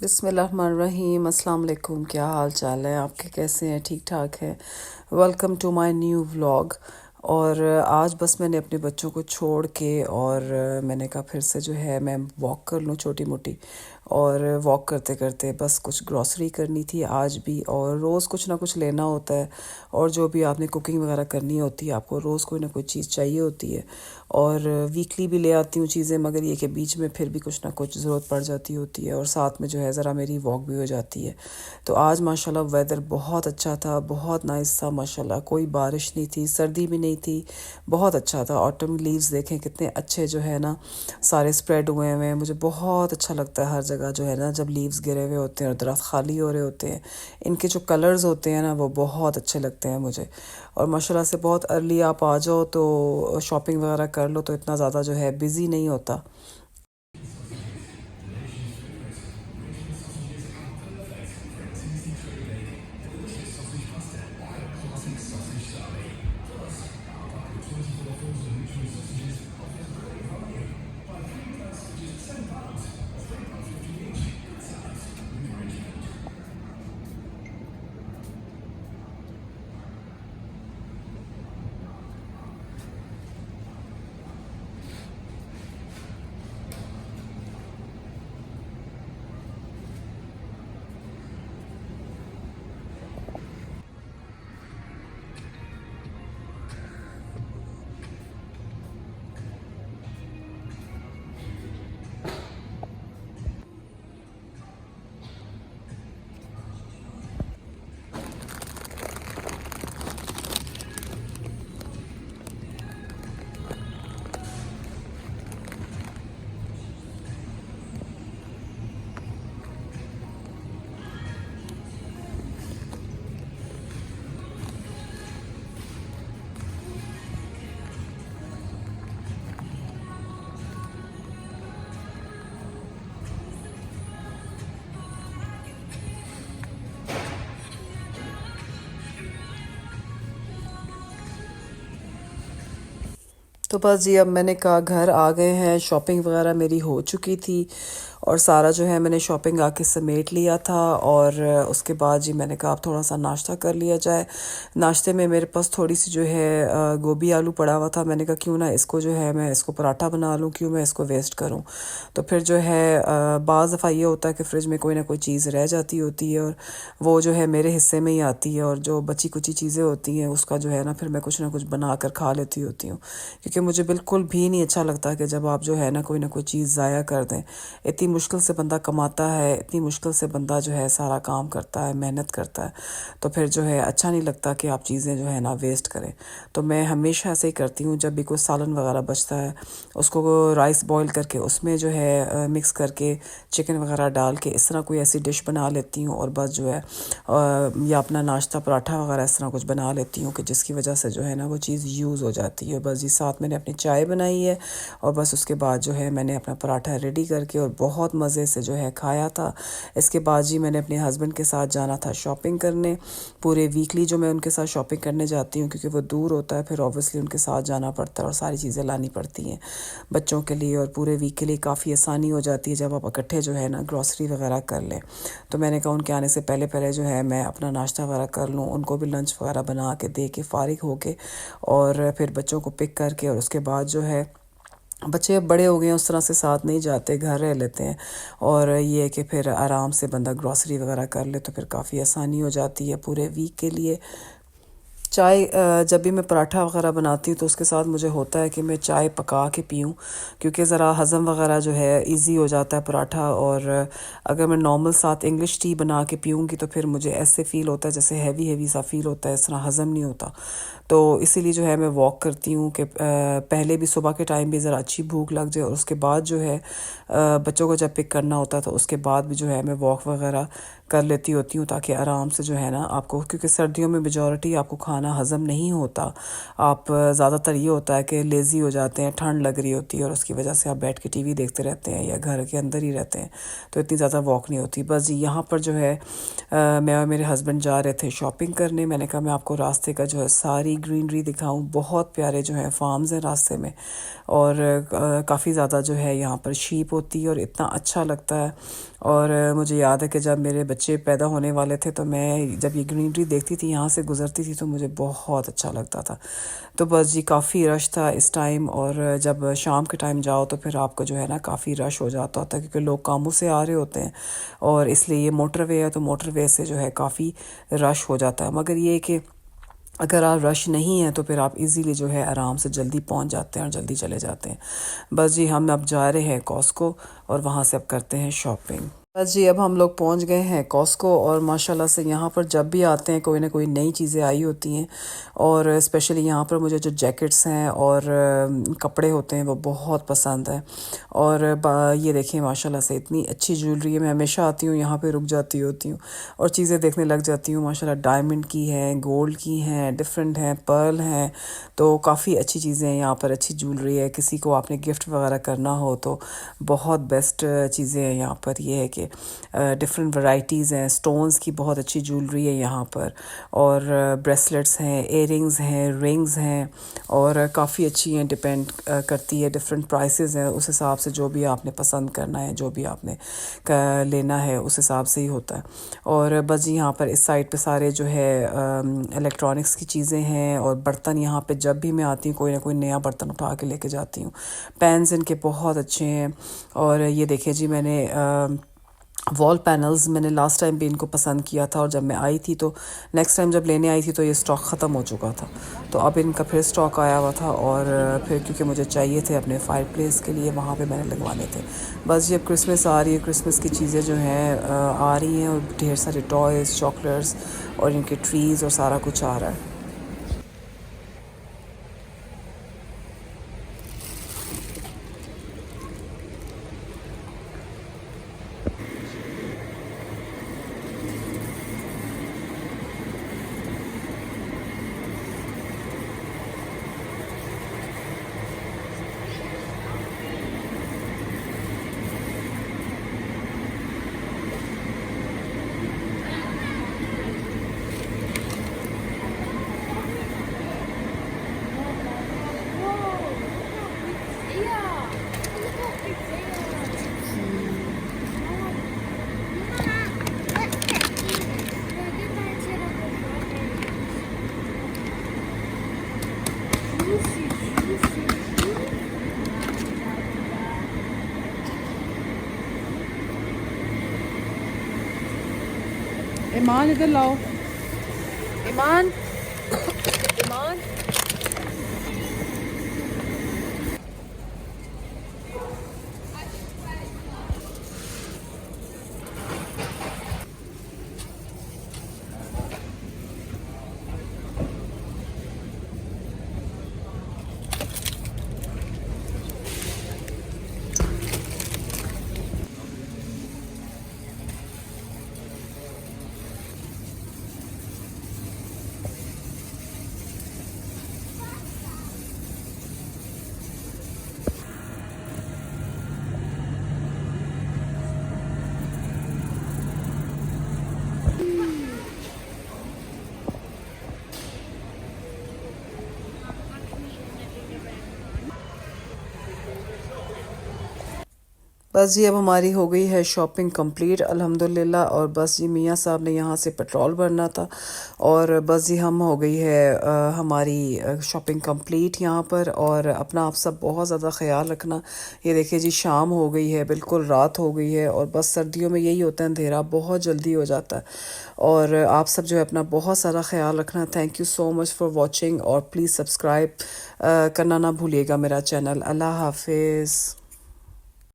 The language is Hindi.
बिस्मिल्लाहिर्रहमानिर्रहीम, अस्सलाम वालेकुम। क्या हाल चाल है आपके, कैसे हैं? ठीक ठाक है। Welcome to my new vlog. और आज बस मैंने अपने बच्चों को छोड़ के और मैंने कहा फिर से जो है मैं वॉक कर लूँ छोटी मोटी। और वॉक करते करते बस कुछ ग्रॉसरी करनी थी आज भी, और रोज़ कुछ ना कुछ लेना होता है। और जो भी आपने कुकिंग वगैरह करनी होती है आपको रोज़ कोई ना कोई चीज़ चाहिए होती है। और वीकली भी ले आती हूँ चीज़ें, मगर ये कि बीच में फिर भी कुछ ना कुछ ज़रूरत पड़ जाती होती है, और साथ में जो है ज़रा मेरी वॉक भी हो जाती है। तो आज माशाल्लाह वेदर बहुत अच्छा था, बहुत नाइस था माशाल्लाह। कोई बारिश नहीं थी, सर्दी भी नहीं थी, बहुत अच्छा था। ऑटम लीव्स देखें कितने अच्छे जो है ना सारे स्प्रेड हुए हुए हैं। मुझे बहुत अच्छा लगता है हर जगह जो है ना जब लीव्स गिरे हुए होते हैं और दरख्त खाली हो रहे होते हैं। इनके जो कलर्स होते हैं ना वो बहुत अच्छे लगते हैं मुझे। और माशाल्लाह से बहुत अर्ली आप आ जाओ तो शॉपिंग वगैरह कर लो तो इतना ज़्यादा जो है बिज़ी नहीं होता। तो बस जी अब मैंने कहा घर आ गए हैं, शॉपिंग वगैरह मेरी हो चुकी थी और सारा जो है मैंने शॉपिंग आके समेट लिया था। और उसके बाद जी मैंने कहा अब थोड़ा सा नाश्ता कर लिया जाए। नाश्ते में मेरे पास थोड़ी सी जो है गोभी आलू पड़ा हुआ था। मैंने कहा क्यों ना इसको जो है मैं इसको पराठा बना लूँ, क्यों मैं इसको वेस्ट करूँ। तो फिर जो है बाज़ दफ़ा ये होता है कि फ़्रिज में कोई ना कोई चीज़ रह जाती होती है और वो जो है मेरे हिस्से में ही आती है, और जो बची कुची चीज़ें होती हैं उसका जो है ना फिर मैं कुछ ना कुछ बना कर खा लेती होती हूँ। क्योंकि मुझे बिल्कुल भी नहीं अच्छा लगता कि जब आप जो है ना कोई चीज़ ज़ाया कर दें। इतनी मुश्किल से बंदा कमाता है, इतनी मुश्किल से बंदा जो है सारा काम करता है, मेहनत करता है, तो फिर जो है अच्छा नहीं लगता कि आप चीज़ें जो है ना वेस्ट करें। तो मैं हमेशा ऐसे ही करती हूँ, जब भी कोई सालन वगैरह बचता है उसको राइस बॉईल करके उसमें जो है मिक्स करके चिकन वगैरह डाल के इस तरह कोई ऐसी डिश बना लेती हूँ। और बस जो है या अपना नाश्ता पराठा वगैरह इस तरह कुछ बना लेती हूँ कि जिसकी वजह से जो है ना वो चीज़ यूज़ हो जाती है। बस जी साथ मैंने अपनी चाय बनाई है और बस उसके बाद जो है मैंने अपना पराठा रेडी करके और बहुत मज़े से जो है खाया था। इसके बाद जी मैंने अपने हस्बैंड के साथ जाना था शॉपिंग करने। पूरे वीकली जो मैं उनके साथ शॉपिंग करने जाती हूँ क्योंकि वो दूर होता है, फिर ऑब्वियसली उनके साथ जाना पड़ता है और सारी चीज़ें लानी पड़ती हैं बच्चों के लिए। और पूरे वीक के लिए काफ़ी आसानी हो जाती है जब आप इकट्ठे जो है ना ग्रॉसरी वगैरह कर लें। तो मैंने कहा उनके आने से पहले पहले जो है मैं अपना नाश्ता वगैरह कर लूँ, उनको भी लंच वगैरह बना के दे के फ़ारिग हो के और फिर बच्चों को पिक करके, और उसके बाद जो है बच्चे अब बड़े हो गए हैं उस तरह से साथ नहीं जाते, घर रह लेते हैं। और ये है कि फिर आराम से बंदा ग्रॉसरी वगैरह कर ले तो फिर काफ़ी आसानी हो जाती है पूरे वीक के लिए। चाय जब भी मैं पराठा वगैरह बनाती हूँ तो उसके साथ मुझे होता है कि मैं चाय पका के पीऊँ, क्योंकि ज़रा हज़म वगैरह जो है इजी हो जाता है पराठा। और अगर मैं नॉर्मल साथ इंग्लिश टी बना के पीऊँगी तो फिर मुझे ऐसे फ़ील होता है जैसे हैवी हैवी सा फ़ील होता है, इस तरह हज़म नहीं होता। तो इसीलिए जो है मैं वॉक करती हूँ कि पहले भी सुबह के टाइम भी ज़रा अच्छी भूख लग जाए, और उसके बाद जो है बच्चों को जब पिक करना होता है तो उसके बाद भी जो है मैं वॉक वगैरह कर लेती होती हूँ, ताकि आराम से जो है ना आपको, क्योंकि सर्दियों में मेजॉरिटी आपको खाना हज़म नहीं होता। आप ज़्यादातर ये होता है कि लेज़ी हो जाते हैं, ठंड लग रही होती है और उसकी वजह से आप बैठ के टीवी देखते रहते हैं या घर के अंदर ही रहते हैं, तो इतनी ज़्यादा वॉक नहीं होती। बस यहाँ पर जो है मैं और मेरे हस्बैंड जा रहे थे शॉपिंग करने। मैंने कहा मैं आपको रास्ते का जो है सारी ग्रीनरी दिखाऊं। बहुत प्यारे जो है फार्म्स हैं रास्ते में, और काफ़ी ज़्यादा जो है यहाँ पर शीप होती है और इतना अच्छा लगता है। और मुझे याद है कि जब मेरे बच्चे पैदा होने वाले थे तो मैं जब ये ग्रीनरी देखती थी, यहाँ से गुजरती थी, तो मुझे बहुत अच्छा लगता था। तो बस जी काफ़ी रश था इस टाइम, और जब शाम के टाइम जाओ तो फिर आपको जो है ना काफ़ी रश हो जाता होता है, क्योंकि लोग कामों से आ रहे होते हैं, और इसलिए ये मोटरवे है तो मोटरवे से जो है काफ़ी रश हो जाता है। मगर ये कि अगर आप रश नहीं है तो फिर आप इजीली जो है आराम से जल्दी पहुंच जाते हैं और जल्दी चले जाते हैं। बस जी हम अब जा रहे हैं कॉस्को, और वहाँ से अब करते हैं शॉपिंग। बस जी अब हम लोग पहुंच गए हैं कॉस्को, और माशाल्लाह से यहाँ पर जब भी आते हैं कोई ना कोई नई चीज़ें आई होती हैं, और स्पेशली यहाँ पर मुझे जो जैकेट्स हैं और कपड़े होते हैं वो बहुत पसंद है। और ये देखिए माशाल्लाह से इतनी अच्छी ज्वेलरी है, मैं हमेशा आती हूँ यहाँ पे रुक जाती होती हूँ और चीज़ें देखने लग जाती हूँ। माशाल्लाह डायमंड की हैं, गोल्ड की हैं, डिफरेंट हैं, पर्ल हैं, तो काफ़ी अच्छी चीज़ें हैं यहाँ पर, अच्छी ज्वेलरी है। किसी को आपने गिफ्ट वगैरह करना हो तो बहुत बेस्ट चीज़ें हैं यहाँ पर। ये है कि डिफरेंट वैरायटीज़ हैं, स्टोन्स की बहुत अच्छी ज्वेलरी है यहाँ पर, और ब्रेसलेट्स हैं, इयररिंग्स हैं, रिंग्स हैं, और काफ़ी अच्छी हैं। डिपेंड करती है, डिफरेंट प्राइसेस हैं, उस हिसाब से जो भी आपने पसंद करना है, जो भी आपने लेना है उस हिसाब से ही होता है। और बस जी यहाँ पर इस साइड पे सारे जो है इलेक्ट्रॉनिक्स की चीज़ें हैं, और बर्तन यहाँ पे जब भी मैं आती हूँ कोई ना कोई नया बर्तन उठा के लेके जाती हूँ। पेन्स इनके बहुत अच्छे हैं। और ये देखिए जी मैंने वॉल पैनल्स मैंने लास्ट टाइम भी इनको पसंद किया था, और जब मैं आई थी तो नेक्स्ट टाइम जब लेने आई थी तो ये स्टॉक ख़त्म हो चुका था, तो अब इनका फिर स्टॉक आया हुआ था, और फिर क्योंकि मुझे चाहिए थे अपने फायर प्लेस के लिए, वहाँ पे मैंने लगवाने थे। बस जब क्रिसमस आ रही है, क्रिसमस की चीज़ें जो हैं आ रही हैं, और ढेर सारे टॉयज़, चॉकलेट्स और इनके ट्रीज़ और सारा कुछ आ रहा है। ईमान इधर लाओ, ईमान, ईमान। बस जी अब हमारी हो गई है शॉपिंग कंप्लीट अल्हम्दुलिल्लाह। और बस जी मियाँ साहब ने यहाँ से पेट्रोल भरना था, और बस जी हम हो गई है हमारी शॉपिंग कंप्लीट यहाँ पर। और अपना आप सब बहुत ज़्यादा ख्याल रखना। ये देखिए जी शाम हो गई है, बिल्कुल रात हो गई है, और बस सर्दियों में यही होता है, अंधेरा बहुत जल्दी हो जाता है। और आप सब जो है अपना बहुत सारा ख्याल रखना। Thank you so much for watching, और प्लीज़ सब्सक्राइब करना ना भूलिएगा मेरा चैनल। अल्लाह हाफिज़।